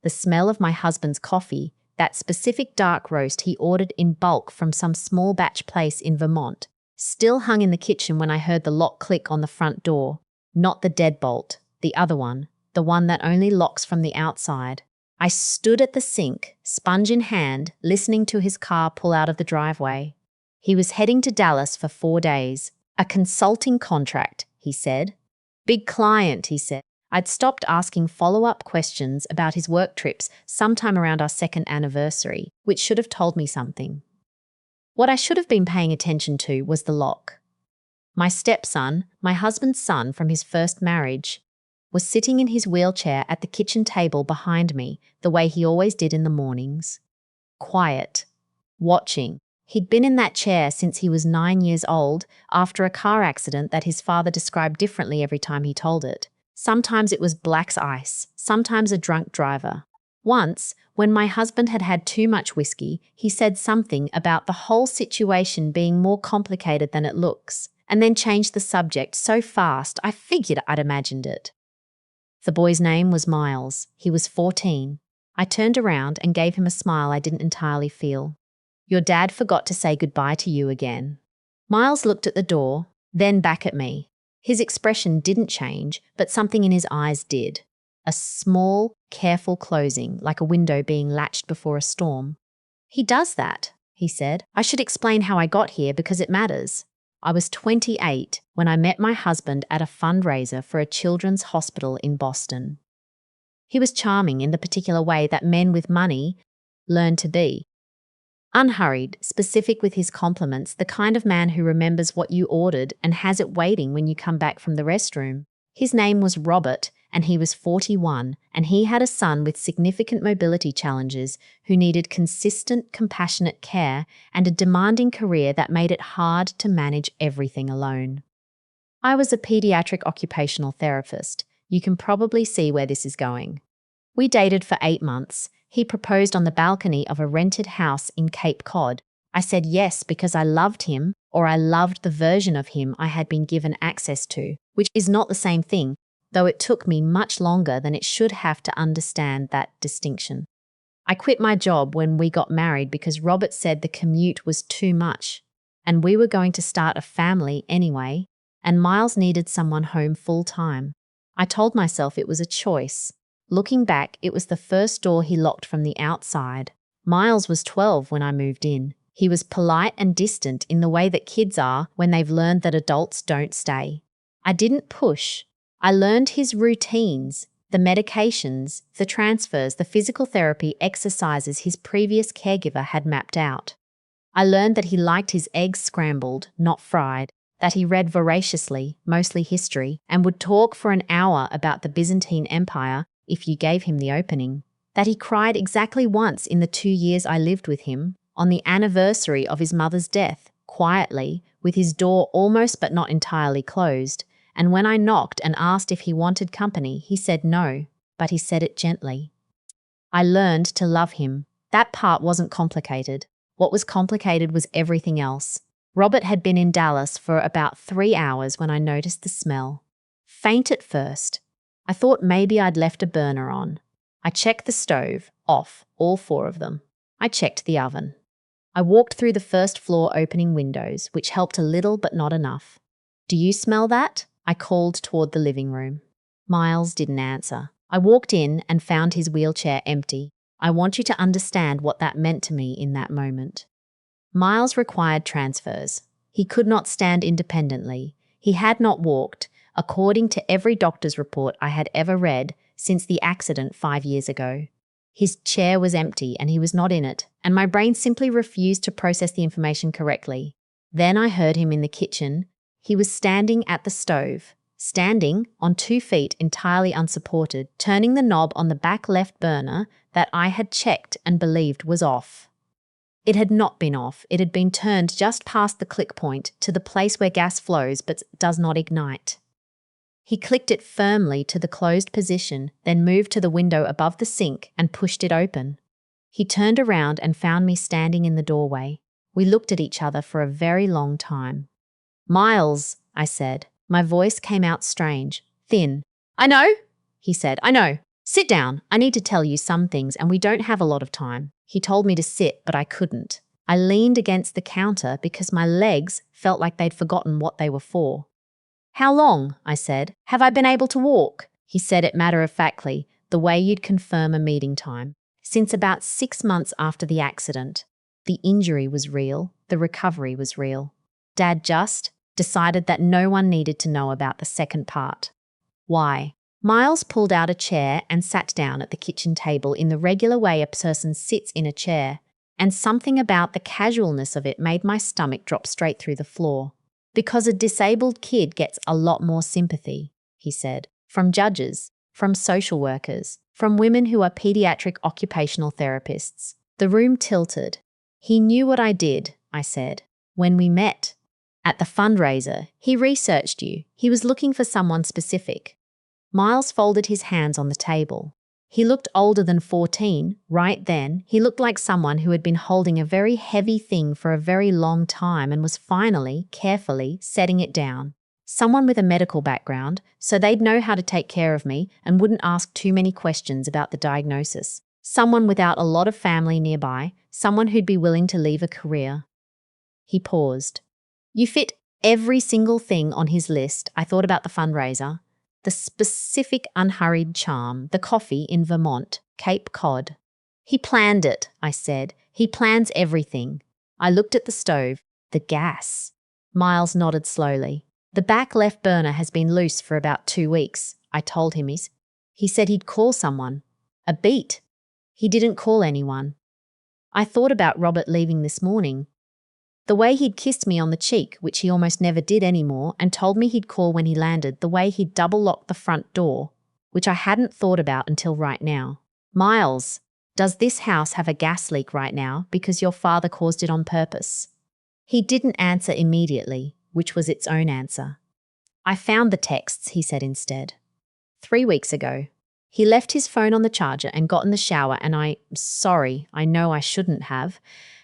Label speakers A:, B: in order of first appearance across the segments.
A: The smell of my husband's coffee, that specific dark roast he ordered in bulk from some small batch place in Vermont, still hung in the kitchen when I heard the lock click on the front door. Not the deadbolt, the other one, the one that only locks from the outside. I stood at the sink, sponge in hand, listening to his car pull out of the driveway. He was heading to Dallas for 4 days. A consulting contract, he said. Big client, he said. I'd stopped asking follow-up questions about his work trips sometime around our 2nd anniversary, which should have told me something. What I should have been paying attention to was the lock. My stepson, my husband's son from his first marriage, was sitting in his wheelchair at the kitchen table behind me, the way he always did in the mornings. Quiet. Watching. He'd been in that chair since he was 9 years old, after a car accident that his father described differently every time he told it. Sometimes it was black ice, sometimes a drunk driver. Once, when my husband had had too much whiskey, he said something about the whole situation being more complicated than it looks, and then changed the subject so fast I figured I'd imagined it. The boy's name was Miles. He was 14. I turned around and gave him a smile I didn't entirely feel. Your dad forgot to say goodbye to you again. Miles looked at the door, then back at me. His expression didn't change, but something in his eyes did. A small, careful closing, like a window being latched before a storm. He does that, he said. I should explain how I got here because it matters. I was 28 when I met my husband at a fundraiser for a children's hospital in Boston. He was charming in the particular way that men with money learn to be. Unhurried, specific with his compliments, the kind of man who remembers what you ordered and has it waiting when you come back from the restroom. His name was Robert, and he was 41, and he had a son with significant mobility challenges who needed consistent, compassionate care and a demanding career that made it hard to manage everything alone. I was a pediatric occupational therapist. You can probably see where this is going. We dated for 8 months. He proposed on the balcony of a rented house in Cape Cod. I said yes because I loved him, or I loved the version of him I had been given access to, which is not the same thing, though it took me much longer than it should have to understand that distinction. I quit my job when we got married because Robert said the commute was too much, and we were going to start a family anyway, and Miles needed someone home full-time. I told myself it was a choice. Looking back, it was the first door he locked from the outside. Miles was 12 when I moved in. He was polite and distant in the way that kids are when they've learned that adults don't stay. I didn't push. I learned his routines, the medications, the transfers, the physical therapy exercises his previous caregiver had mapped out. I learned that he liked his eggs scrambled, not fried, that he read voraciously, mostly history, and would talk for an hour about the Byzantine Empire if you gave him the opening, that he cried exactly once in the 2 years I lived with him, on the anniversary of his mother's death, quietly, with his door almost but not entirely closed, and when I knocked and asked if he wanted company, he said no, but he said it gently. I learned to love him. That part wasn't complicated. What was complicated was everything else. Robert had been in Dallas for about 3 hours when I noticed the smell. Faint at first. I thought maybe I'd left a burner on. I checked the stove, off, all 4 of them. I checked the oven. I walked through the first floor opening windows, which helped a little but not enough. Do you smell that? I called toward the living room. Miles didn't answer. I walked in and found his wheelchair empty. I want you to understand what that meant to me in that moment. Miles required transfers. He could not stand independently. He had not walked, according to every doctor's report I had ever read, since the accident 5 years ago. His chair was empty and he was not in it, and my brain simply refused to process the information correctly. Then I heard him in the kitchen. He was standing at the stove, standing on 2 feet entirely unsupported, turning the knob on the back left burner that I had checked and believed was off. It had not been off. It had been turned just past the click point to the place where gas flows but does not ignite. He clicked it firmly to the closed position, then moved to the window above the sink and pushed it open. He turned around and found me standing in the doorway. We looked at each other for a very long time. Miles, I said. My voice came out strange, thin. I know, he said, I know. Sit down. I need to tell you some things and we don't have a lot of time. He told me to sit, but I couldn't. I leaned against the counter because my legs felt like they'd forgotten what they were for. How long? I said. Have I been able to walk? He said it matter-of-factly, the way you'd confirm a meeting time. Since about 6 months after the accident. The injury was real, the recovery was real. Dad just decided that no one needed to know about the second part. Why? Miles pulled out a chair and sat down at the kitchen table in the regular way a person sits in a chair, and something about the casualness of it made my stomach drop straight through the floor. Because a disabled kid gets a lot more sympathy, he said, from judges, from social workers, from women who are pediatric occupational therapists. The room tilted. He knew what I did, I said, when we met. At the fundraiser, he researched you. He was looking for someone specific. Miles folded his hands on the table. He looked older than 14. Right then, he looked like someone who had been holding a very heavy thing for a very long time and was finally, carefully, setting it down. Someone with a medical background, so they'd know how to take care of me and wouldn't ask too many questions about the diagnosis. Someone without a lot of family nearby, someone who'd be willing to leave a career. He paused. You fit every single thing on his list. I thought about the fundraiser. The specific unhurried charm, the coffee in Vermont, Cape Cod. He planned it, I said. He plans everything. I looked at the stove. The gas. Miles nodded slowly. The back left burner has been loose for about 2 weeks, I told him. He said he'd call someone. A beat. He didn't call anyone. I thought about Robert leaving this morning. The way he'd kissed me on the cheek, which he almost never did anymore, and told me he'd call when he landed, the way he'd double-locked the front door, which I hadn't thought about until right now. Miles, does this house have a gas leak right now because your father caused it on purpose? He didn't answer immediately, which was its own answer. I found the texts, he said instead. 3 weeks ago. He left his phone on the charger and got in the shower and I know I shouldn't have,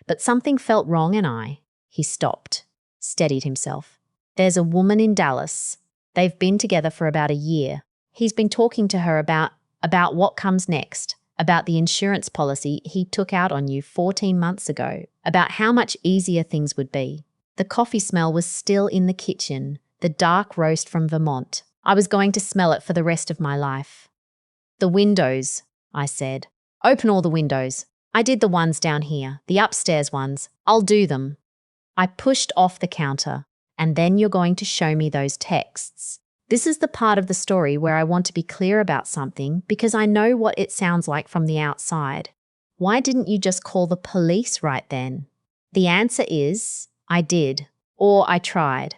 A: but something felt wrong and He stopped, steadied himself. There's a woman in Dallas. They've been together for about a year. He's been talking to her about what comes next, about the insurance policy he took out on you 14 months ago, about how much easier things would be. The coffee smell was still in the kitchen, the dark roast from Vermont. I was going to smell it for the rest of my life. The windows, I said. Open all the windows. I did the ones down here, the upstairs ones. I'll do them. I pushed off the counter, and then you're going to show me those texts. This is the part of the story where I want to be clear about something because I know what it sounds like from the outside. Why didn't you just call the police right then? The answer is, I did, or I tried.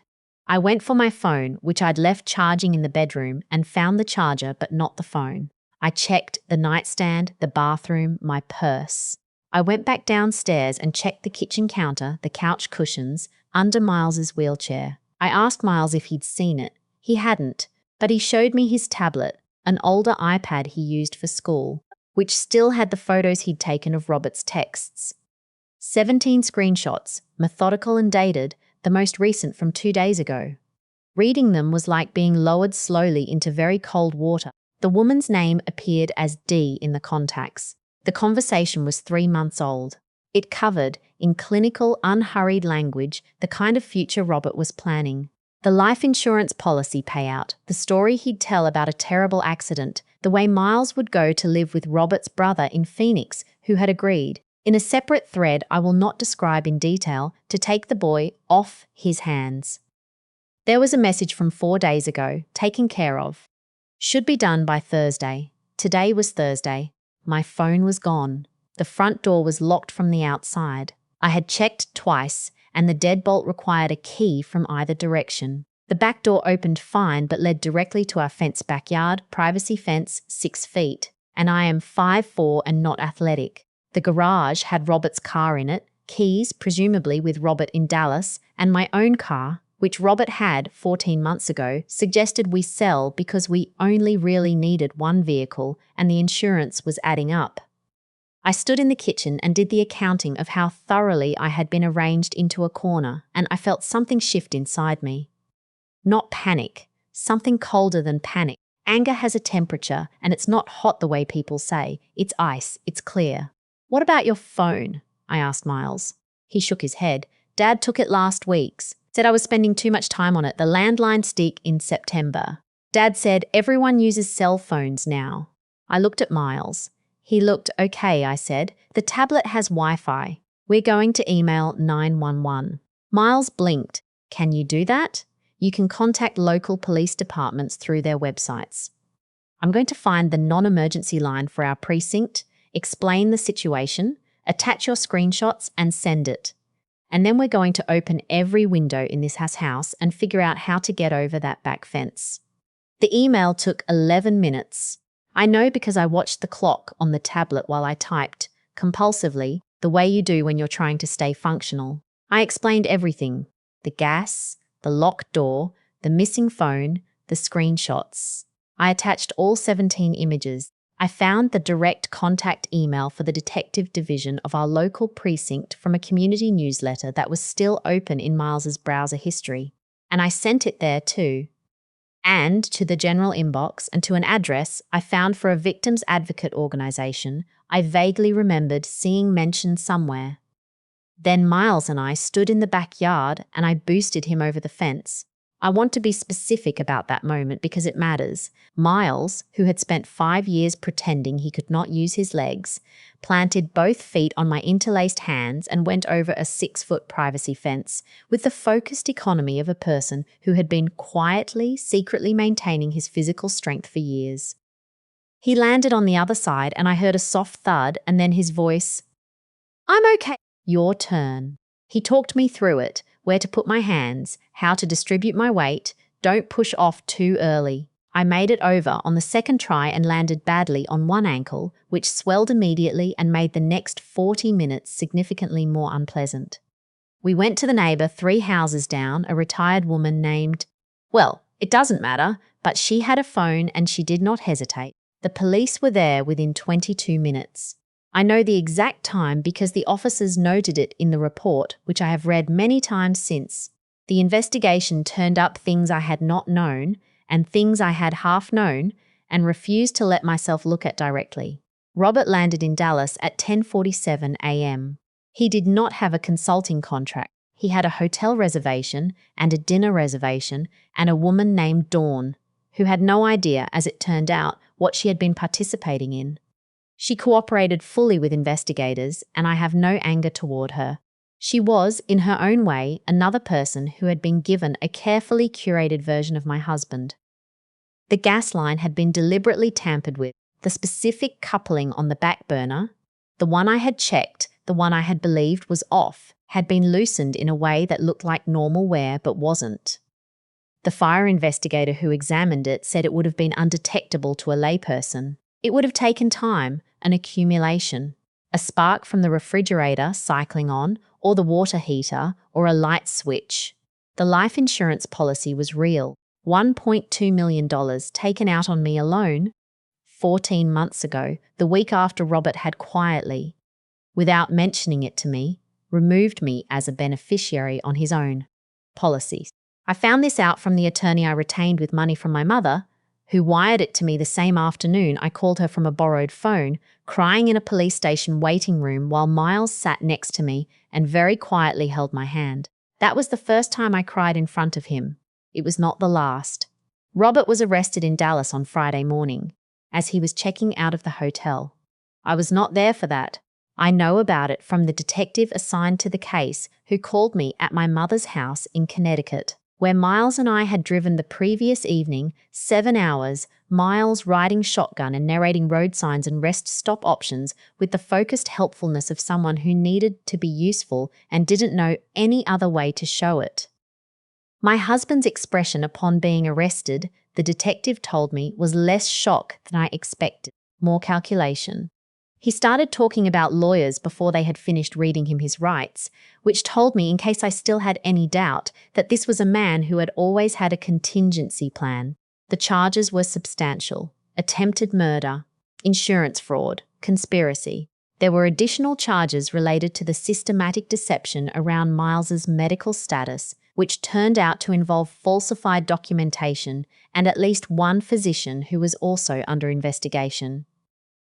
A: I went for my phone, which I'd left charging in the bedroom, and found the charger but not the phone. I checked the nightstand, the bathroom, my purse. I went back downstairs and checked the kitchen counter, the couch cushions, under Miles's wheelchair. I asked Miles if he'd seen it. He hadn't, but he showed me his tablet, an older iPad he used for school, which still had the photos he'd taken of Robert's texts. 17 screenshots, methodical and dated, the most recent from 2 days ago. Reading them was like being lowered slowly into very cold water. The woman's name appeared as D in the contacts. The conversation was 3 months old. It covered, in clinical, unhurried language, the kind of future Robert was planning. The life insurance policy payout, the story he'd tell about a terrible accident, the way Miles would go to live with Robert's brother in Phoenix, who had agreed, in a separate thread I will not describe in detail, to take the boy off his hands. There was a message from 4 days ago, taken care of. Should be done by Thursday. Today was Thursday. My phone was gone. The front door was locked from the outside. I had checked twice, and the deadbolt required a key from either direction. The back door opened fine but led directly to our fenced backyard, privacy fence 6 feet, and I am 5'4" and not athletic. The garage had Robert's car in it, keys, presumably with Robert in Dallas, and my own car, which Robert had 14 months ago, suggested we sell because we only really needed one vehicle and the insurance was adding up. I stood in the kitchen and did the accounting of how thoroughly I had been arranged into a corner, and I felt something shift inside me. Not panic, something colder than panic. Anger has a temperature, and it's not hot the way people say. It's ice. It's clear. What about your phone? I asked Miles. He shook his head. Dad took it last week. Said I was spending too much time on it. The landline stick in September. Dad said everyone uses cell phones now. I looked at Miles. He looked okay, I said. The tablet has Wi-Fi. We're going to email 911. Miles blinked. Can you do that? You can contact local police departments through their websites. I'm going to find the non-emergency line for our precinct, explain the situation, attach your screenshots and send it. And then we're going to open every window in this house and figure out how to get over that back fence. The email took 11 minutes. I know because I watched the clock on the tablet while I typed, compulsively, the way you do when you're trying to stay functional. I explained everything. The gas, the locked door, the missing phone, the screenshots. I attached all 17 images. I found the direct contact email for the detective division of our local precinct from a community newsletter that was still open in Miles's browser history. And I sent it there too. And to the general inbox and to an address I found for a victims advocate organisation I vaguely remembered seeing mentioned somewhere. Then Miles and I stood in the backyard and I boosted him over the fence. I want to be specific about that moment because it matters. Miles, who had spent 5 years pretending he could not use his legs, planted both feet on my interlaced hands and went over a 6-foot privacy fence with the focused economy of a person who had been quietly, secretly maintaining his physical strength for years. He landed on the other side and I heard a soft thud and then his voice, "I'm okay. Your turn." He talked me through it, where to put my hands, how to distribute my weight, don't push off too early. I made it over on the second try and landed badly on one ankle, which swelled immediately and made the next 40 minutes significantly more unpleasant. We went to the neighbour 3 houses down, a retired woman named, well, it doesn't matter, but she had a phone and she did not hesitate. The police were there within 22 minutes. I know the exact time because the officers noted it in the report, which I have read many times since. The investigation turned up things I had not known and things I had half known and refused to let myself look at directly. Robert landed in Dallas at 10:47 a.m. He did not have a consulting contract. He had a hotel reservation and a dinner reservation and a woman named Dawn, who had no idea, as it turned out, what she had been participating in. She cooperated fully with investigators, and I have no anger toward her. She was, in her own way, another person who had been given a carefully curated version of my husband. The gas line had been deliberately tampered with. The specific coupling on the back burner, the one I had checked, the one I had believed was off, had been loosened in a way that looked like normal wear but wasn't. The fire investigator who examined it said it would have been undetectable to a layperson. It would have taken time, an accumulation, a spark from the refrigerator cycling on, or the water heater, or a light switch. The life insurance policy was real. $1.2 million taken out on me alone 14 months ago, the week after Robert had quietly, without mentioning it to me, removed me as a beneficiary on his own policies. I found this out from the attorney I retained with money from my mother, who wired it to me the same afternoon I called her from a borrowed phone, crying in a police station waiting room while Miles sat next to me and very quietly held my hand. That was the first time I cried in front of him. It was not the last. Robert was arrested in Dallas on Friday morning, as he was checking out of the hotel. I was not there for that. I know about it from the detective assigned to the case who called me at my mother's house in Connecticut, where Miles and I had driven the previous evening, 7 hours, Miles riding shotgun and narrating road signs and rest stop options with the focused helpfulness of someone who needed to be useful and didn't know any other way to show it. My husband's expression upon being arrested, the detective told me, was less shock than I expected, more calculation. He started talking about lawyers before they had finished reading him his rights, which told me, in case I still had any doubt, that this was a man who had always had a contingency plan. The charges were substantial: attempted murder, insurance fraud, conspiracy. There were additional charges related to the systematic deception around Miles's medical status, which turned out to involve falsified documentation and at least one physician who was also under investigation.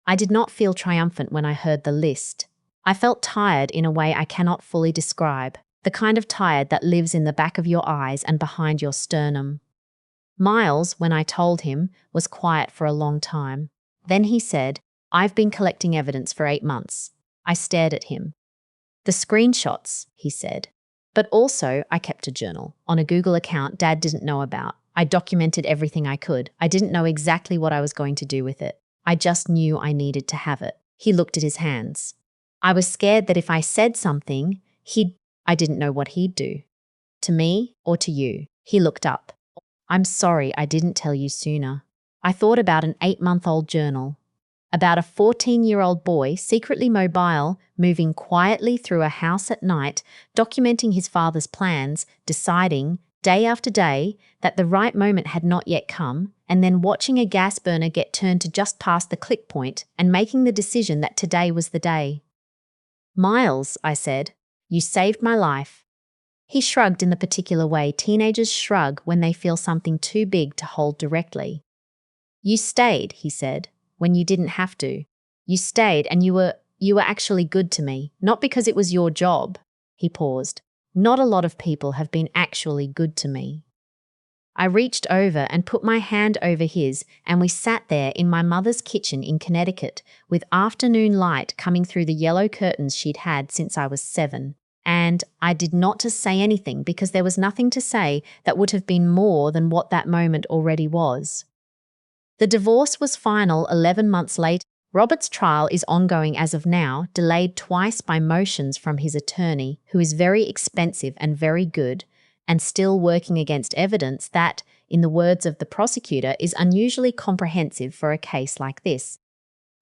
A: I did not feel triumphant when I heard the list. I felt tired in a way I cannot fully describe, the kind of tired that lives in the back of your eyes and behind your sternum. Miles, when I told him, was quiet for a long time. Then he said, "I've been collecting evidence for 8 months." I stared at him. "The screenshots," he said. "But also, I kept a journal on a Google account Dad didn't know about. I documented everything I could. I didn't know exactly what I was going to do with it. I just knew I needed to have it." He looked at his hands. "I was scared that if I said something, I didn't know what he'd do. To me or to you." He looked up. "I'm sorry I didn't tell you sooner." I thought about an 8-month-old journal, about a 14-year-old boy secretly mobile, moving quietly through a house at night, documenting his father's plans, deciding, day after day, that the right moment had not yet come, and then watching a gas burner get turned to just past the click point and making the decision that today was the day. "Miles," I said, "you saved my life." He shrugged in the particular way teenagers shrug when they feel something too big to hold directly. "You stayed," he said, "when you didn't have to. You stayed and you were actually good to me, not because it was your job." He paused. "Not a lot of people have been actually good to me." I reached over and put my hand over his, and we sat there in my mother's kitchen in Connecticut with afternoon light coming through the yellow curtains she'd had since I was 7. And I did not to say anything because there was nothing to say that would have been more than what that moment already was. The divorce was final 11 months later. Robert's trial is ongoing as of now, delayed twice by motions from his attorney, who is very expensive and very good, and still working against evidence that, in the words of the prosecutor, is unusually comprehensive for a case like this.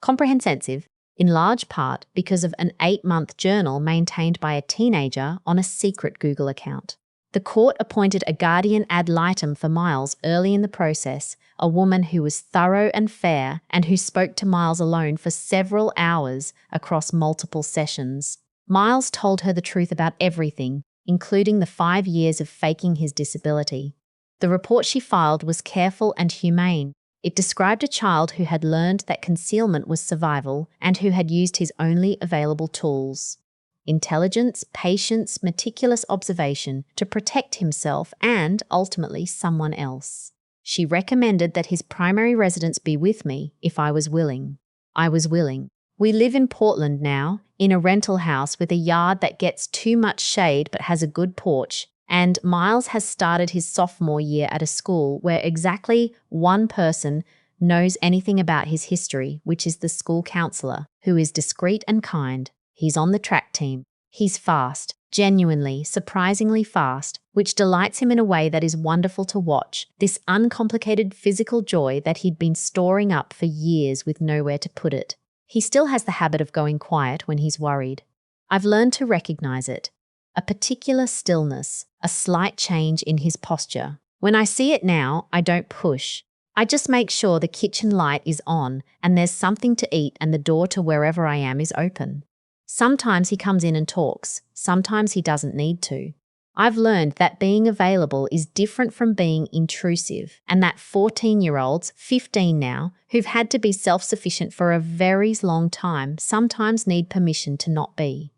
A: Comprehensive, in large part because of an 8-month journal maintained by a teenager on a secret Google account. The court appointed a guardian ad litem for Miles early in the process, a woman who was thorough and fair and who spoke to Miles alone for several hours across multiple sessions. Miles told her the truth about everything, including the 5 years of faking his disability. The report she filed was careful and humane. It described a child who had learned that concealment was survival and who had used his only available tools: intelligence, patience, meticulous observation to protect himself and, ultimately, someone else. She recommended that his primary residence be with me if I was willing. I was willing. We live in Portland now, in a rental house with a yard that gets too much shade but has a good porch, and Miles has started his sophomore year at a school where exactly one person knows anything about his history, which is the school counselor, who is discreet and kind. He's on the track team. He's fast, genuinely, surprisingly fast, which delights him in a way that is wonderful to watch, this uncomplicated physical joy that he'd been storing up for years with nowhere to put it. He still has the habit of going quiet when he's worried. I've learned to recognize it. A particular stillness, a slight change in his posture. When I see it now, I don't push. I just make sure the kitchen light is on and there's something to eat and the door to wherever I am is open. Sometimes he comes in and talks. Sometimes he doesn't need to. I've learned that being available is different from being intrusive, and that 14-year-olds, 15 now, who've had to be self-sufficient for a very long time, sometimes need permission to not be.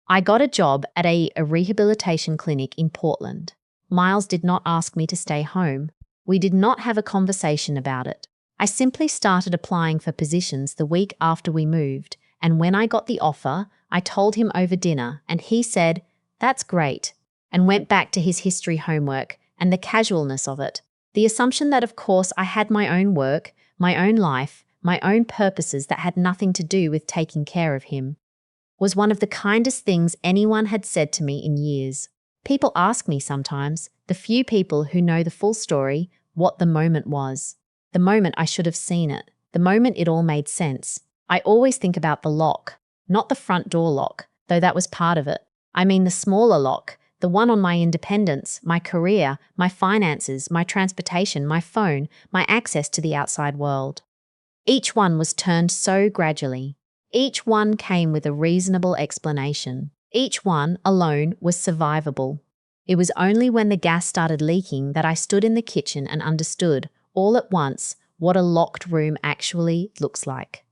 A: I got a job at a rehabilitation clinic in Portland. Miles did not ask me to stay home. We did not have a conversation about it. I simply started applying for positions the week after we moved, and when I got the offer, I told him over dinner, and he said, "That's great," and went back to his history homework and the casualness of it. The assumption that, of course, I had my own work, my own life, my own purposes that had nothing to do with taking care of him, was one of the kindest things anyone had said to me in years. People ask me sometimes, the few people who know the full story, what the moment was. The moment I should have seen it. The moment it all made sense. I always think about the lock, not the front door lock, though that was part of it. I mean the smaller lock, the one on my independence, my career, my finances, my transportation, my phone, my access to the outside world. Each one was turned so gradually. Each one came with a reasonable explanation. Each one, alone, was survivable. It was only when the gas started leaking that I stood in the kitchen and understood, all at once, what a locked room actually looks like.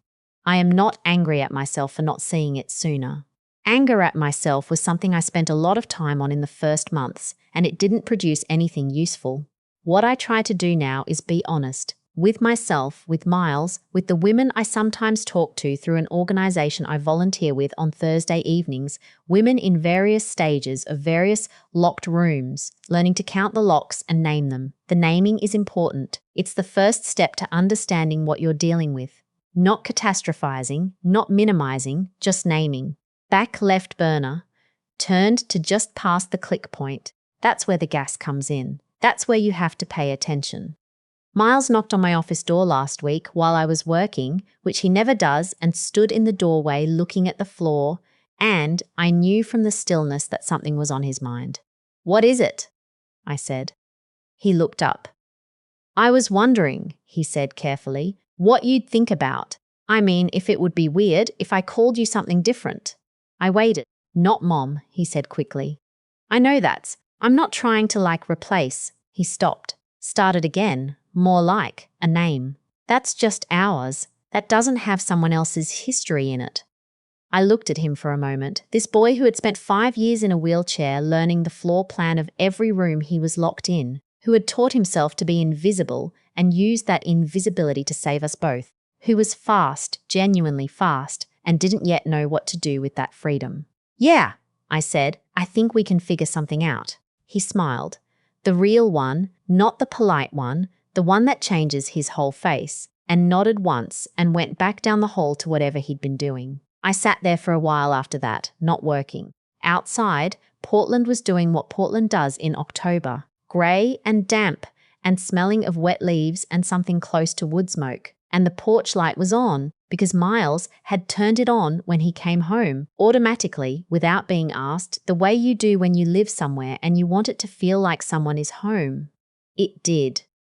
A: I am not angry at myself for not seeing it sooner. Anger at myself was something I spent a lot of time on in the first months, and it didn't produce anything useful. What I try to do now is be honest. With myself, with Miles, with the women I sometimes talk to through an organisation I volunteer with on Thursday evenings, women in various stages of various locked rooms, learning to count the locks and name them. The naming is important. It's the first step to understanding what you're dealing with. Not catastrophizing, not minimizing, just naming. Back left burner, turned to just past the click point. That's where the gas comes in. That's where you have to pay attention. Miles knocked on my office door last week while I was working, which he never does, and stood in the doorway looking at the floor, and I knew from the stillness that something was on his mind. "What is it?" I said. He looked up. "I was wondering," he said carefully, "what you'd think about. I mean, if it would be weird if I called you something different." I waited. "Not Mom," he said quickly. "I know that. I'm not trying to replace." He stopped. Started again. More like a name. "That's just ours. That doesn't have someone else's history in it." I looked at him for a moment. This boy who had spent 5 years in a wheelchair learning the floor plan of every room he was locked in, who had taught himself to be invisible and used that invisibility to save us both, who was fast, genuinely fast, and didn't yet know what to do with that freedom. "Yeah," I said, "I think we can figure something out." He smiled. The real one, not the polite one, the one that changes his whole face, and nodded once and went back down the hall to whatever he'd been doing. I sat there for a while after that, not working. Outside, Portland was doing what Portland does in October, grey and damp and smelling of wet leaves and something close to wood smoke. And the porch light was on because Miles had turned it on when he came home, automatically, without being asked, the way you do when you live somewhere and you want it to feel like someone is home. It did.